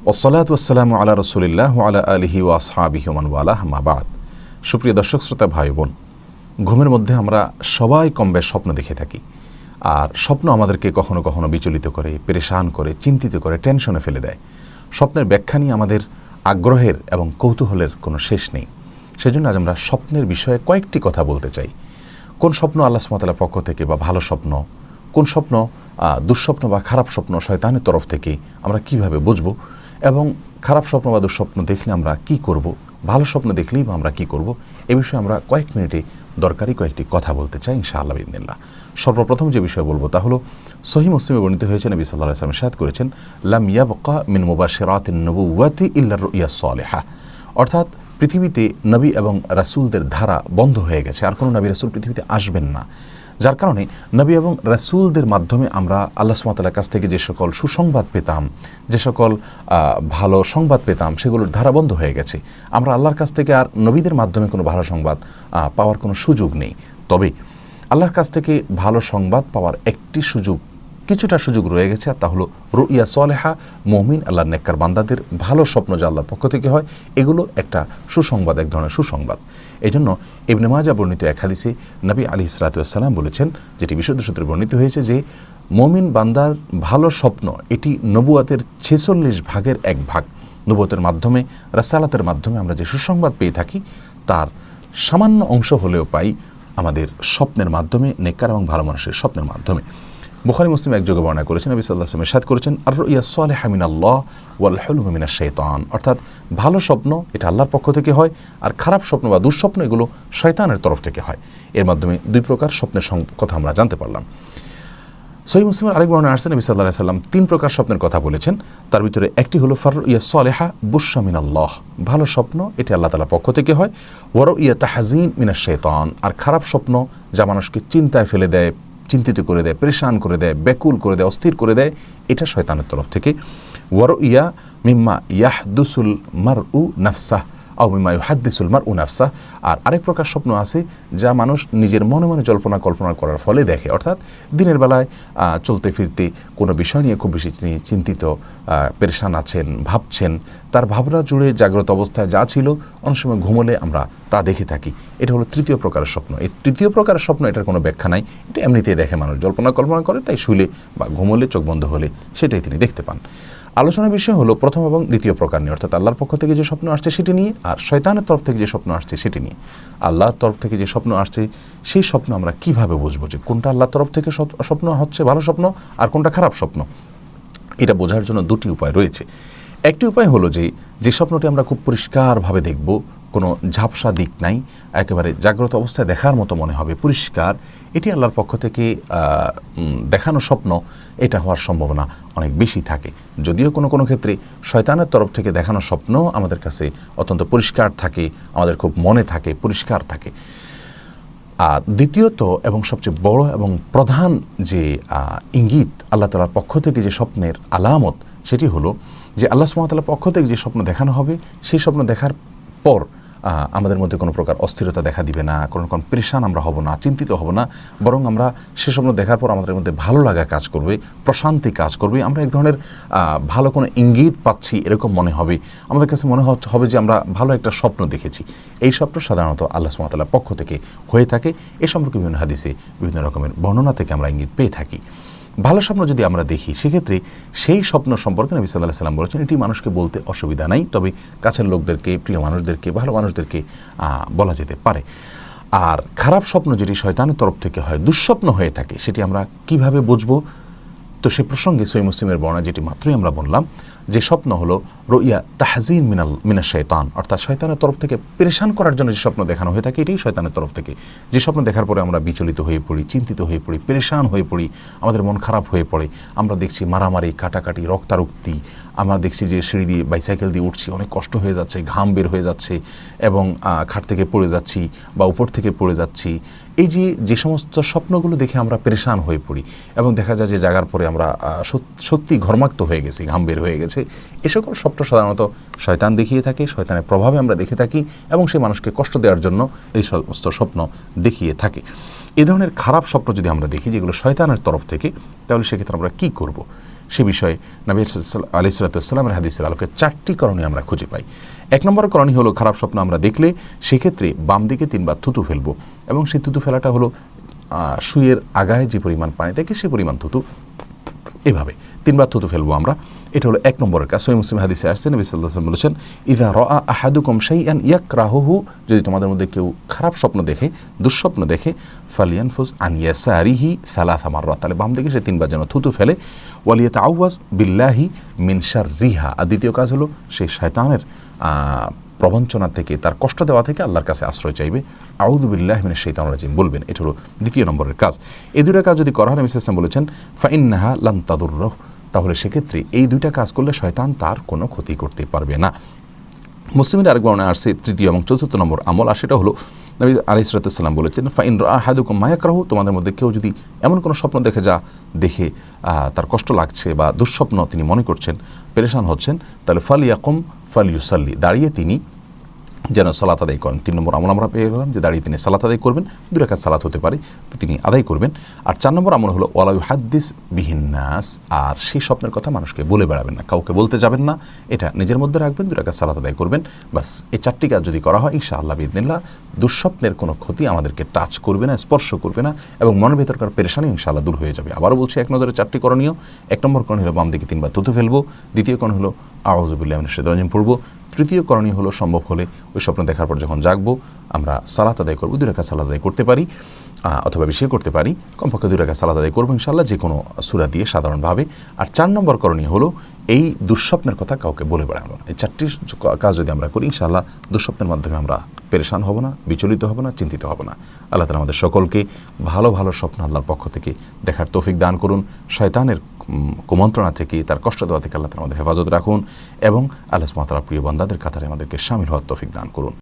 ওয়াসসালাতু ওয়াসসালামু আলা রাসূলিল্লাহ ওয়া আলা আলিহি ওয়া আসহাবিহি ওয়া মান ওয়ালাহ, মা বাদ। সুপ্রিয় দর্শক শ্রোতা ভাই বোন, ঘুমের মধ্যে আমরা সবাই কমবেশ স্বপ্ন দেখে থাকি। আর স্বপ্ন আমাদেরকে কখনো কখনো বিচলিত করে, পেরেশান করে, চিন্তিত করে, টেনশনে ফেলে দেয়। স্বপ্নের ব্যাখ্যা নিয়ে আমাদের আগ্রহের এবং কৌতূহলের কোনো শেষ নেই। সেজন্য আজ আমরা স্বপ্নের বিষয়ে কয়েকটি কথা বলতে চাই। কোন স্বপ্ন আল্লাহ সুবহানাহু ওয়া তাআলার পক্ষ থেকে বা ভালো স্বপ্ন, কোন স্বপ্ন দুঃস্বপ্ন বা খারাপ স্বপ্ন শয়তানের তরফ থেকে, আমরা কিভাবে বুঝবো, এবং খারাপ স্বপ্ন বা দুঃস্বপ্ন দেখলে আমরা কি করব, ভালো স্বপ্ন দেখলেই বা আমরা কি করব, এ বিষয়ে আমরা কয়েক মিনিটে দরকারি কয়েকটি কথা বলতে চাই ইনশাআল্লাহ বিইذনিল্লাহ। সর্বপ্রথম যে বিষয় বলবো তা হলো, সহিহ মুসলিমে বর্ণিত হয়েছে, নবী সাল্লাল্লাহু আলাইহি ওয়াসাল্লাম ইরশাদ করেছেন, লাম ইয়াবকা মিন মুবাশশিরাতিন নবুওয়াতি ইল্লা রুইয়া সালিহা। অর্থাৎ পৃথিবীতে নবী এবং রাসূলদের ধারা বন্ধ হয়ে গেছে, আর কোনো নবী রাসূল পৃথিবীতে আসবেন না। যার কারণে নবী এবং রাসূলদের মাধ্যমে আমরা আল্লাহ সুবহানাহু ওয়া তাআলার কাছ থেকে যে সকল সুসংবাদ পেতাম, যে সকল ভালো সংবাদ পেতাম, সেগুলোর ধারা বন্ধ হয়ে গেছে। আমরা আল্লাহর কাছ থেকে আর নবীদের মাধ্যমে কোনো ভালো সংবাদ পাওয়ার কোনো সুযোগ নেই। তবে আল্লাহর কাছ থেকে ভালো সংবাদ পাওয়ার একটি সুযোগ, কিছুটা সুযোগ রয়ে গেছে, আর তা হলো রুইয়া সালেহা, মুমিন আল্লাহর নেককার বান্দাদের ভালো স্বপ্ন যা আল্লাহর পক্ষ থেকে হয়, এগুলো একটা সুসংবাদ, এক ধরনের সুসংবাদ। এই জন্য ইবনে মাজাহ বর্ণিত এক হাদিসে নবী আলাইহিস সালাতু ওয়াস সালাম বলেছেন, যেটি বিশুদ্ধ সূত্রে বর্ণিত হয়েছে, যে মুমিন বান্দার ভালো স্বপ্ন এটি নবুয়াতের 46 ভাগের এক ভাগ। নবুয়াতের মাধ্যমে, রাসালাতের মাধ্যমে আমরা যে সুসংবাদ পেয়ে থাকি, তার সামান্য অংশ হলেও পাই আমাদের স্বপ্নের মাধ্যমে, নেককার এবং ভালো মানুষের স্বপ্নের মাধ্যমে। বুখারী মুসলিম এক যোগে বর্ণনা করেছেন, নবী সাল্লাল্লাহু আলাইহি ওয়াসাল্লাম ইরশাদ করেছেন, আর রুইয়া সালিহা মিনাল্লাহ ওয়াল হুলম মিনাশ শাইতান। অর্থাৎ ভালো স্বপ্ন এটা আল্লাহর পক্ষ থেকে হয়, আর খারাপ স্বপ্ন বা দুঃস্বপ্ন এগুলো শয়তানের তরফ থেকে হয়। এর মাধ্যমে দুই প্রকার স্বপ্নের কথা আমরা জানতে পারলাম। সহিহ মুসলিমের আরেক বর্ণনা আসছে, নবী সাল্লাল্লাহু আলাইহি ওয়াসাল্লাম 3 প্রকার স্বপ্নের কথা বলেছেন। তার ভিতরে একটি হলো ফাররুইয়া সালিহা বুশরা মিনাল্লাহ, ভালো স্বপ্ন এটি আল্লাহ তাআলার পক্ষ থেকে হয়। ওয়া রুইয়া তাহজিন মিনাশ শাইতান, আর খারাপ স্বপ্ন যা মানুষকে চিন্তায় ফেলে দেয়, চিন্তিত করে দেয়, পরেশান করে দেয়, ব্যাকুল করে দেয়, অস্থির করে দেয়, এটা শয়তানের তরফ থেকে। ওয়া রুইয়া মিম্মা ইয়াহদুসুল মারউ নাফসাহ আও মিম্মা ইউহাদ্দিসুল মারউ নাফসাহ, আর আরেক প্রকার স্বপ্ন আছে যা মানুষ নিজের মনে মনে জল্পনা কল্পনা করার ফলে দেখে। অর্থাৎ দিনের বেলায় চলতে ফিরতে কোনো বিষয় নিয়ে খুব বেশি চিন্তিত, পেরেশান আছেন, ভাবছেন, তার ভাবনা জুড়ে জাগ্রত অবস্থায় যা ছিল, অনেক সময় ঘুমোলে আমরা তা দেখে থাকি। এটা হলো তৃতীয় প্রকারের স্বপ্ন। এই তৃতীয় প্রকারের স্বপ্ন, এটার কোনো ব্যাখ্যা নাই, এটা এমনিতেই দেখে মানুষ, জল্পনা কল্পনা করে, তাই শুলে বা ঘুমোলে, চোখ বন্ধ হলে সেটাই তিনি দেখতে পান। আলোচনার বিষয় হলো প্রথম এবং দ্বিতীয় প্রকার নিয়ে, অর্থাৎ আল্লাহর পক্ষ থেকে যে স্বপ্ন আসছে সেটি নিয়ে, আর শয়তানের তরফ থেকে যে স্বপ্ন আসছে সেটি নিয়ে। আল্লাহর তরফ থেকে যে স্বপ্ন আসছে সেই স্বপ্ন আমরা কিভাবে বুঝবো যে কোনটা আল্লাহর তরফ থেকে স্বপ্ন হচ্ছে ভালো স্বপ্ন আর কোনটা খারাপ স্বপ্ন? এটা বোঝার জন্য দুটি উপায় রয়েছে। একটি উপায় হলো যে স্বপ্নটি আমরা খুব পরিষ্কারভাবে দেখব, কোনো ঝাপসা দিক নাই, একেবারে জাগ্রত অবস্থায় দেখার মতো মনে হবে, পরিষ্কার, এটি আল্লাহর পক্ষ থেকে দেখানো স্বপ্ন, এটা হওয়ার সম্ভাবনা অনেক বেশি থাকে। যদিও কোনো কোনো ক্ষেত্রে শয়তানের তরফ থেকে দেখানো স্বপ্ন আমাদের কাছে অত্যন্ত পরিষ্কার থাকে, আমাদের খুব মনে থাকে, পরিষ্কার থাকে। আর দ্বিতীয়ত এবং সবচেয়ে বড় এবং প্রধান যে ইঙ্গিত আল্লাহ তাআলার পক্ষ থেকে যে স্বপ্নের আলামত, সেটি হলো যে আল্লাহ সুবহানাহু ওয়া তাআলার পক্ষ থেকে যে স্বপ্ন দেখানো হবে, সেই স্বপ্ন দেখার পর আমাদের মধ্যে কোনো প্রকার অস্থিরতা দেখা দিবে না, কোনো পেরেশান আমরা হব না, চিন্তিত হব না, বরং আমরা সে স্বপ্ন দেখার পর আমাদের মধ্যে ভালো লাগা কাজ করবে, প্রশান্তি কাজ করবে, আমরা এক ধরনের ভালো কোনো ইঙ্গিত পাচ্ছি এরকম মনে হবে, আমাদের কাছে মনে হবে যে আমরা ভালো একটা স্বপ্ন দেখেছি। এই স্বপ্ন সাধারণত আল্লাহ সুবহানাহু ওয়া তাআলার পক্ষ থেকে হয়ে থাকে। এ সম্পর্কে বিভিন্ন হাদিসে বিভিন্ন রকমের বর্ণনা থেকে আমরা ইঙ্গিত পেয়ে থাকি। ভালো স্বপ্ন যদি আমরা দেখি, সেক্ষেত্রে সেই স্বপ্ন সম্পর্কে নবী সাল্লাল্লাহু আলাইহি ওয়াসাল্লাম বলেছেন, এটি মানুষকে বলতে অসুবিধা নাই, তবে কাছের লোকদেরকে, প্রিয় মানুষদেরকে, ভালো মানুষদেরকে বলা যেতে পারে। আর খারাপ স্বপ্ন যেটি শয়তানের তরফ থেকে হয়, দুঃস্বপ্ন হয়ে থাকে, সেটি আমরা কিভাবে বুঝবো? তো সে প্রসঙ্গে সহিহ মুসলিমের বর্ণনা যেটি মাত্রই আমরা বললাম, যে স্বপ্ন হলো রুইয়া তাহজিন মিনাশ শাইতান, অর্থাৎ শয়তানের তরফ থেকে পেরেশান করার জন্য যে স্বপ্ন দেখানো হয়ে থাকে, এটাই শয়তানের তরফ থেকে। যে স্বপ্ন দেখার পরে আমরা বিচলিত হয়ে পড়ি, চিন্তিত হয়ে পড়ি, পেরেশান হয়ে পড়ি, আমাদের মন খারাপ হয়ে পড়ে, আমরা দেখছি মারামারি, কাটাকাটি, রক্তারক্তি, আমরা দেখছি যে সিঁড়ি দিয়ে, বাইসাইকেল দিয়ে উঠছি, অনেক কষ্ট হয়ে যাচ্ছে, ঘাম বের হয়ে যাচ্ছে, এবং খাট থেকে পড়ে যাচ্ছি বা উপর থেকে পড়ে যাচ্ছি। এই যে সমস্ত স্বপ্নগুলো দেখে আমরা পেরেশান হয়ে পড়ি, এবং দেখা যায় যে জাগার পরে আমরা সত্যি ঘর্মাক্ত হয়ে গেছি, ঘাম বের হয়ে গেছে, এ সকল স্বপ্ন সাধারণত শয়তান দেখিয়ে থাকে, শয়তানের প্রভাবে আমরা দেখে থাকি, এবং সেই মানুষকে কষ্ট দেওয়ার জন্য এই সমস্ত স্বপ্ন দেখিয়ে থাকে। এই ধরনের খারাপ স্বপ্ন যদি আমরা দেখি যেগুলো শয়তানের তরফ থেকে, তাহলে সেক্ষেত্রে আমরা কী করব? সে বিষয়ে নবী আলাইহিস সালামের হাদিসের আলোকে 4টি করণীয় আমরা খুঁজে পাই। 1 নম্বর করণীয় হলো খারাপ স্বপ্ন আমরা দেখলে সেক্ষেত্রে বাম দিকে 3বার থুতু ফেলবো, এবং সেই থুতু ফেলাটা হলো শুয়ের আগায় যে পরিমাণ পানি থাকে সে পরিমাণ থুতু, এভাবে 3বার থুতু ফেলবো আমরা। এটা হলো 1 নম্বরের কাজ। সহিহ মুসলিম হাদিসে আসছে নবী সাল্লাল্লাহু আলাইহি ওয়াসাল্লাম বলেছেন, ইযা রাআ আহাদুকুম শাইআন ইয়াকরাহুহু, যদি তোমাদের মধ্যে কেউ খারাপ স্বপ্ন দেখে, দুঃস্বপ্ন দেখে, ফালিয়ানফুস আন ইয়াসারিহি সালাসা মাররাত, তাহলে বাম দিকে সে 3বার যেন থুতু ফেলে, ওয়ালিয়াতাআওয়াজ বিল্লাহি মিন শাররিহা, আর দ্বিতীয় কাজ হলো সেই শয়তানের প্রবঞ্চনা থেকে, তার কষ্ট দেওয়া থেকে আল্লাহর কাছে আশ্রয় চাইবে, আউযু বিল্লাহি মিনাশ শাইতানির রাজিম বলবেন। এটা হলো 2 নম্বরের কাজ। এই 2টা কাজ যদি করা হয়, নবী সাল্লাল্লাহু আলাইহি ওয়াসাল্লাম বলেছেন, ফাইন্নাহা লান তাদুররাহু, তাহলে সেক্ষেত্রে এই 2টা কাজ করলে শয়তান তার কোনো ক্ষতি করতে পারবে না। মুসলিমের আরেক বর্ণনায় আসছে 3য় এবং 4র্থ নম্বর আমল, আর সেটা হলো নবী আলাইহিস সালাম বলেছেন, ফাইন রাআ আহাদুকুম মা ইয়াকরাহু, তোমাদের মধ্যে কেউ যদি এমন কোনো স্বপ্ন দেখে তার কষ্ট লাগছে বা দুঃস্বপ্ন তিনি মনে করছেন, পেরেশান হচ্ছেন, তাহলে ফালিয়াকুম ফালিয়ুসাল্লি, দাঁড়িয়ে তিনি যেন সালাত আদায় করেন। 3 নম্বর আমল আমরা পেয়ে গেলাম যে দাঁড়িয়ে তিনি সালাত আদায় করবেন, 2 রাকাত সালাত হতে পারে, তিনি আদায় করবেন। আর 4 নম্বর আমল হলো ওয়ালা ইউহাদ্দিস বিহিন নাস, আর সেই স্বপ্নের কথা মানুষকে বলে বেড়াবেন না, কাউকে বলতে যাবেন না, এটা নিজের মধ্যে রাখবেন, 2 রাকাত সালাত আদায় করবেন। বাস এই 4টি কাজ যদি করা হয়, ইনশাআল্লাহ বিইذনিল্লাহ দুঃস্বপ্নের কোনো ক্ষতি আমাদেরকে টাচ করবে না, স্পর্শ করবে না, এবং মনের ভেতরকার পেরেশানি ইনশাআল্লাহ দূর হয়ে যাবে। আবারও বলছি, 1 নজরে 4টি করণীয়। 1 নম্বর করণীয় হলো বাম দিকে 3বার থুতু ফেলবো, 2য় করণীয় হলো আউযু বিল্লাহি মিনাশ শাইতানির রাজিম পড়বো, 3য় করণীয় হলো সম্ভব হলে ওই স্বপ্ন দেখার পর যখন জাগবো আমরা সালাত আদায় করবো, 2 রাকাত সালাত আদায় করতে পারি, অথবা বেশি করতে পারি, কমপক্ষে 2 রাকাত সালাত আদায় করবো ইনশাআল্লাহ, যে কোনো সূরা দিয়ে সাধারণভাবে। আর 4 নম্বর করণীয় হলো এই দুঃস্বপ্নের কথা কাউকে বলে বেড়ানো না। এই 4টি কাজ যদি আমরা করি, ইনশাআল্লাহ দুঃস্বপ্নের মাধ্যমে আমরা পেরেশান হব না, বিচলিত হব না, চিন্তিত হব না। আল্লাহ তাআলা আমাদের সকলকে ভালো ভালো স্বপ্ন আল্লাহর পক্ষ থেকে দেখার তৌফিক দান করুন, শয়তানের কুমন্ত্রণা থেকে, তার কষ্ট দেওয়া থেকে আল্লাহ তাআলা আমাদের হেফাজত রাখুন, এবং আল্লাহ সুবহানাহু ওয়া তাআলা প্রিয় বান্দাদের কাতারে আমাদেরকে শামিল হওয়ার তৌফিক দান করুন।